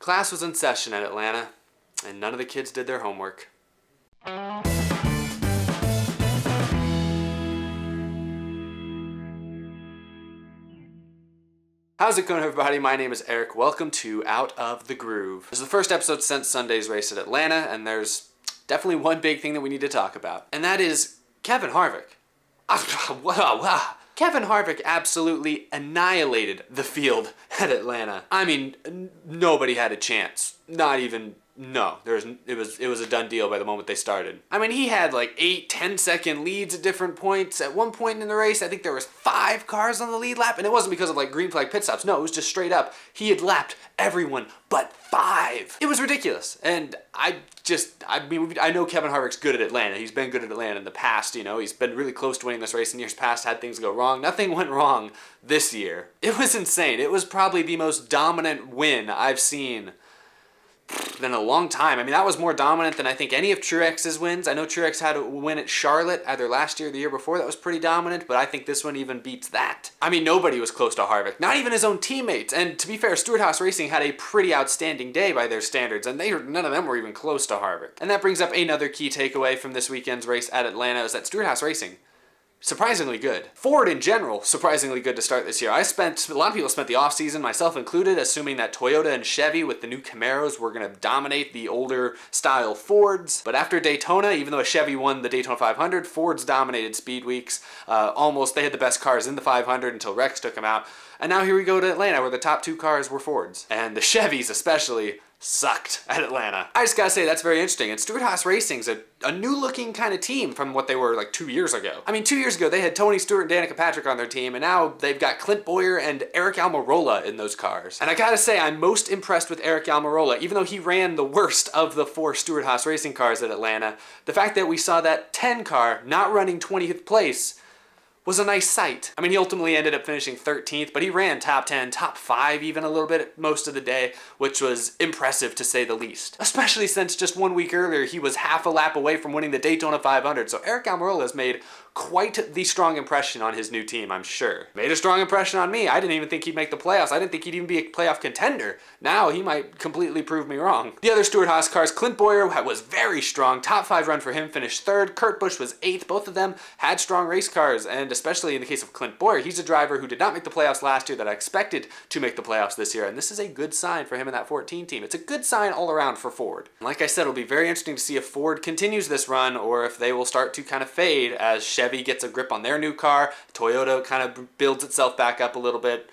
Class was in session at Atlanta, and none of the kids did their homework. How's it going, everybody? My name is Eric. Welcome to Out of the Groove. This is the first episode since Sunday's race at Atlanta, and there's definitely one big thing that we need to talk about, and that is Kevin Harvick. Kevin Harvick absolutely annihilated the field at Atlanta. I mean, nobody had a chance. Not even, no. It was a done deal by the moment they started. I mean, he had like 8-10 second leads at different points. At one point in the race, I think there was 5 cars on the lead lap, and it wasn't because of like green flag pit stops. No, it was just straight up. He had lapped everyone but 5. It was ridiculous. And I know Kevin Harvick's good at Atlanta. He's been good at Atlanta in the past, you know. He's been really close to winning this race in years past, had things go wrong. Nothing went wrong this year. It was insane. It was probably the most dominant win I've seen in a long time. I mean, that was more dominant than I think any of Truex's wins. I know Truex had a win at Charlotte either last year or the year before. That was pretty dominant, but I think this one even beats that. I mean, nobody was close to Harvick, not even his own teammates. And to be fair, Stewart-Haas Racing had a pretty outstanding day by their standards, and none of them were even close to Harvick. And that brings up another key takeaway from this weekend's race at Atlanta, is that Stewart-Haas Racing, surprisingly good. Ford in general, surprisingly good to start this year. A lot of people spent the offseason, myself included, assuming that Toyota and Chevy with the new Camaros were going to dominate the older style Fords. But after Daytona, even though a Chevy won the Daytona 500, Fords dominated Speed Weeks. They had the best cars in the 500 until Rex took them out. And now here we go to Atlanta, where the top 2 cars were Fords. And the Chevys especially sucked at Atlanta. I just gotta say, that's very interesting. And Stewart-Haas Racing's a new-looking kind of team from what they were like 2 years ago. I mean, 2 years ago, they had Tony Stewart and Danica Patrick on their team, and now they've got Clint Bowyer and Eric Almirola in those cars. And I gotta say, I'm most impressed with Eric Almirola, even though he ran the worst of the 4 Stewart-Haas Racing cars at Atlanta. The fact that we saw that 10 car not running 20th place was a nice sight. I mean, he ultimately ended up finishing 13th, but he ran top 10, top 5 even a little bit most of the day, which was impressive to say the least. Especially since just 1 week earlier, he was half a lap away from winning the Daytona 500. So Eric Almirola has made quite the strong impression on his new team, I'm sure. Made a strong impression on me. I didn't even think he'd make the playoffs. I didn't think he'd even be a playoff contender. Now he might completely prove me wrong. The other Stewart-Haas cars, Clint Bowyer was very strong. Top 5 run for him, finished 3rd. Kurt Busch was 8th. Both of them had strong race cars, and especially in the case of Clint Bowyer, he's a driver who did not make the playoffs last year that I expected to make the playoffs this year, and this is a good sign for him in that 14 team. It's a good sign all around for Ford. And like I said, it'll be very interesting to see if Ford continues this run or if they will start to kind of fade as Chevy gets a grip on their new car, Toyota kind of builds itself back up a little bit.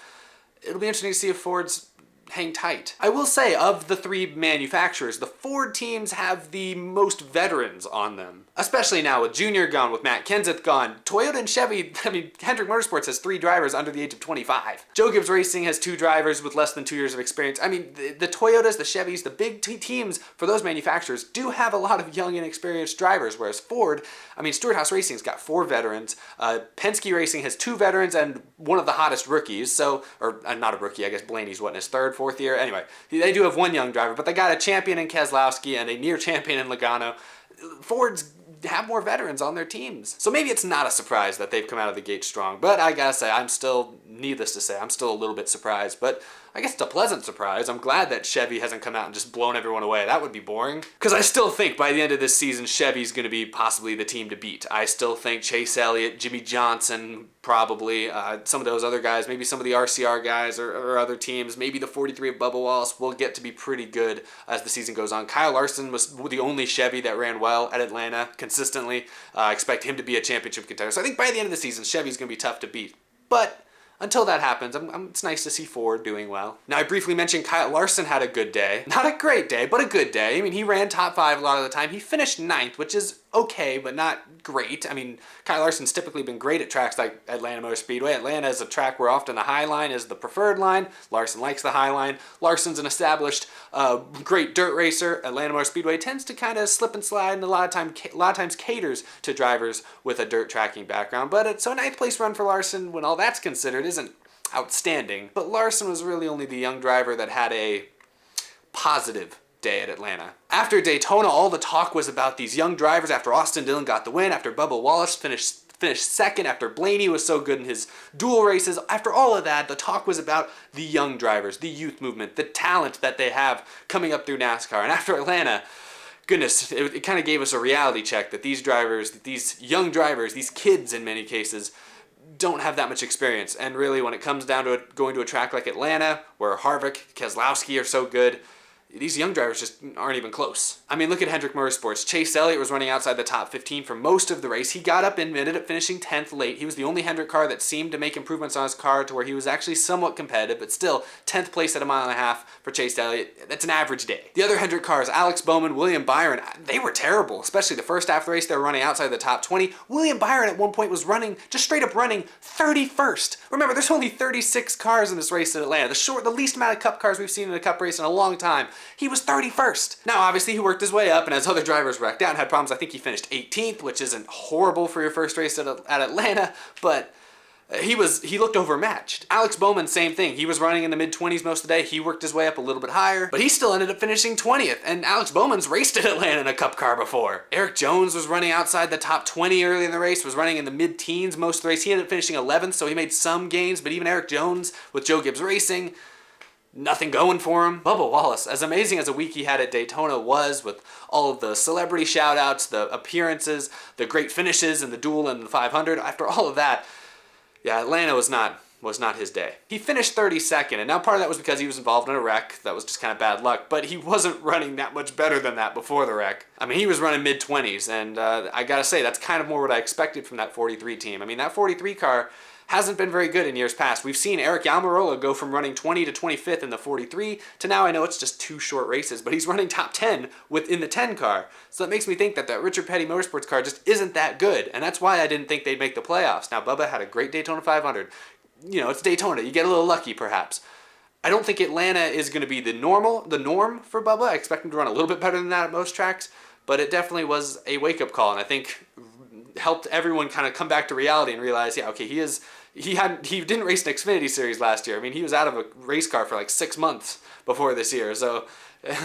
It'll be interesting to see if Ford's hang tight. I will say, of the 3 manufacturers, the Ford teams have the most veterans on them. Especially now with Junior gone, with Matt Kenseth gone. Toyota and Chevy, I mean, Hendrick Motorsports has 3 drivers under the age of 25. Joe Gibbs Racing has 2 drivers with less than 2 years of experience. I mean, the Toyotas, the Chevys, the big teams for those manufacturers do have a lot of young and experienced drivers, whereas Ford, I mean, Stewart-Haas Racing's got 4 veterans. Penske Racing has 2 veterans and one of the hottest rookies, so, or not a rookie, I guess Blaney's what, in his 3rd, 4th year? Anyway, they do have 1 young driver, but they got a champion in Keselowski and a near champion in Logano. Ford's have more veterans on their teams. So maybe it's not a surprise that they've come out of the gate strong, but I gotta say, needless to say, I'm still a little bit surprised, but I guess it's a pleasant surprise. I'm glad that Chevy hasn't come out and just blown everyone away. That would be boring. Because I still think by the end of this season, Chevy's going to be possibly the team to beat. I still think Chase Elliott, Jimmy Johnson, probably, some of those other guys, maybe some of the RCR guys or other teams, maybe the 43 of Bubba Wallace will get to be pretty good as the season goes on. Kyle Larson was the only Chevy that ran well at Atlanta consistently. I expect him to be a championship contender. So I think by the end of the season, Chevy's going to be tough to beat. But until that happens, it's nice to see Ford doing well. Now, I briefly mentioned Kyle Larson had a good day. Not a great day, but a good day. I mean, he ran top 5 a lot of the time. He finished 9th, which is okay, but not great. I mean, Kyle Larson's typically been great at tracks like Atlanta Motor Speedway. Atlanta is a track where often the high line is the preferred line. Larson likes the high line. Larson's an established, great dirt racer. Atlanta Motor Speedway tends to kind of slip and slide, and a lot of times caters to drivers with a dirt tracking background. But so a 9th place run for Larson, when all that's considered, isn't outstanding. But Larson was really only the young driver that had a positive day at Atlanta. After Daytona, all the talk was about these young drivers. After Austin Dillon got the win, after Bubba Wallace finished finished second after Blaney was so good in his dual races. After all of that, the talk was about the young drivers, the youth movement, the talent that they have coming up through NASCAR. And after Atlanta, goodness, it kind of gave us a reality check that these drivers, these young drivers, these kids in many cases, don't have that much experience. And really, when it comes down to it, going to a track like Atlanta, where Harvick, Keselowski are so good, these young drivers just aren't even close. I mean, look at Hendrick Motorsports. Chase Elliott was running outside the top 15 for most of the race. He got up and ended up finishing 10th late. He was the only Hendrick car that seemed to make improvements on his car to where he was actually somewhat competitive, but still 10th place at a mile and a half for Chase Elliott. That's an average day. The other Hendrick cars, Alex Bowman, William Byron, they were terrible, especially the first half of the race. They were running outside the top 20. William Byron at one point was running, just straight up running 31st. Remember, there's only 36 cars in this race at Atlanta, the least amount of Cup cars we've seen in a Cup race in a long time. He was 31st. Now, obviously, he worked his way up, and as other drivers wrecked out and had problems, I think he finished 18th, which isn't horrible for your first race at Atlanta, but he looked overmatched. Alex Bowman, same thing. He was running in the mid-20s most of the day. He worked his way up a little bit higher, but he still ended up finishing 20th, and Alex Bowman's raced at Atlanta in a Cup car before. Eric Jones was running outside the top 20 early in the race, was running in the mid-teens most of the race. He ended up finishing 11th, so he made some gains, but even Eric Jones with Joe Gibbs Racing, nothing going for him. Bubba Wallace, as amazing as a week he had at Daytona was, with all of the celebrity shout-outs, the appearances, the great finishes in the duel and the 500, after all of that, yeah, Atlanta was not his day. He finished 32nd, and now part of that was because he was involved in a wreck. That was just kind of bad luck, but he wasn't running that much better than that before the wreck. I mean, he was running mid-20s, and I gotta say, that's kind of more what I expected from that 43 team. I mean, that 43 car hasn't been very good in years past. We've seen Eric Almirola go from running 20 to 25th in the 43 to now, I know it's just 2 short races, but he's running top 10 within the 10 car. So that makes me think that that Richard Petty Motorsports car just isn't that good, and that's why I didn't think they'd make the playoffs. Now, Bubba had a great Daytona 500. You know, it's Daytona. You get a little lucky, perhaps. I don't think Atlanta is going to be the norm for Bubba. I expect him to run a little bit better than that at most tracks, but it definitely was a wake-up call, and I think helped everyone kind of come back to reality and realize, yeah, okay, he didn't race an Xfinity Series last year. I mean, he was out of a race car for like 6 months before this year, so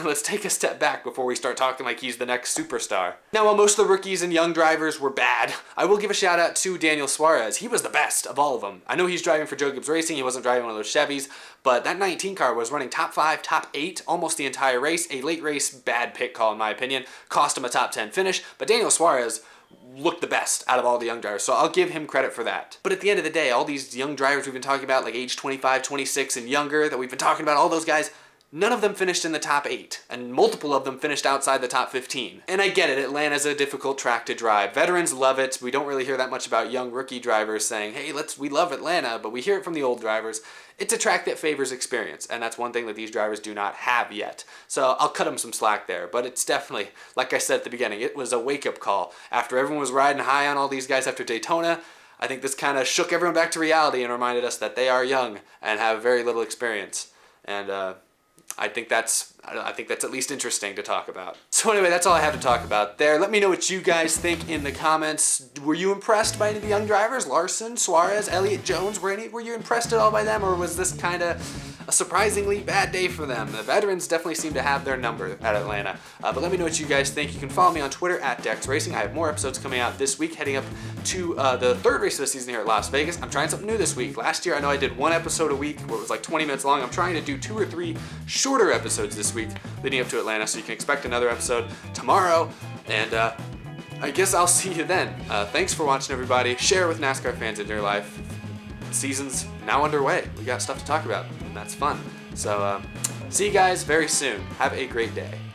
let's take a step back before we start talking like he's the next superstar. Now, while most of the rookies and young drivers were bad, I will give a shout out to Daniel Suarez. He was the best of all of them. I know he's driving for Joe Gibbs Racing. He wasn't driving one of those Chevys, but that 19 car was running top 5, top 8 almost the entire race. A late race bad pit call, in my opinion. Cost him a top 10 finish, but Daniel Suarez looked the best out of all the young drivers, so I'll give him credit for that. But at the end of the day, all these young drivers we've been talking about, like age 25, 26 and younger, that we've been talking about, all those guys, none of them finished in the top 8, and multiple of them finished outside the top 15. And I get it, Atlanta's a difficult track to drive. Veterans love it. We don't really hear that much about young rookie drivers saying, hey, we love Atlanta, but we hear it from the old drivers. It's a track that favors experience, and that's one thing that these drivers do not have yet. So I'll cut them some slack there, but it's definitely, like I said at the beginning, it was a wake-up call. After everyone was riding high on all these guys after Daytona, I think this kind of shook everyone back to reality and reminded us that they are young and have very little experience. And I think that's at least interesting to talk about. So anyway, that's all I have to talk about there. Let me know what you guys think in the comments. Were you impressed by any of the young drivers? Larson, Suarez, Elliott, Jones, were you impressed at all by them, or was this kind of a surprisingly bad day for them? The veterans definitely seem to have their number at Atlanta. But let me know what you guys think. You can follow me on Twitter at Dex Racing. I have more episodes coming out this week, heading up to the 3rd race of the season here at Las Vegas. I'm trying something new this week. Last year, I know I did 1 episode a week where it was like 20 minutes long. I'm trying to do 2 or 3 shorter episodes this week leading up to Atlanta, so you can expect another episode tomorrow, and I guess I'll see you then. Thanks for watching, everybody. Share with NASCAR fans in your life. The season's now underway. We got stuff to talk about, and that's fun. So see you guys very soon. Have a great day.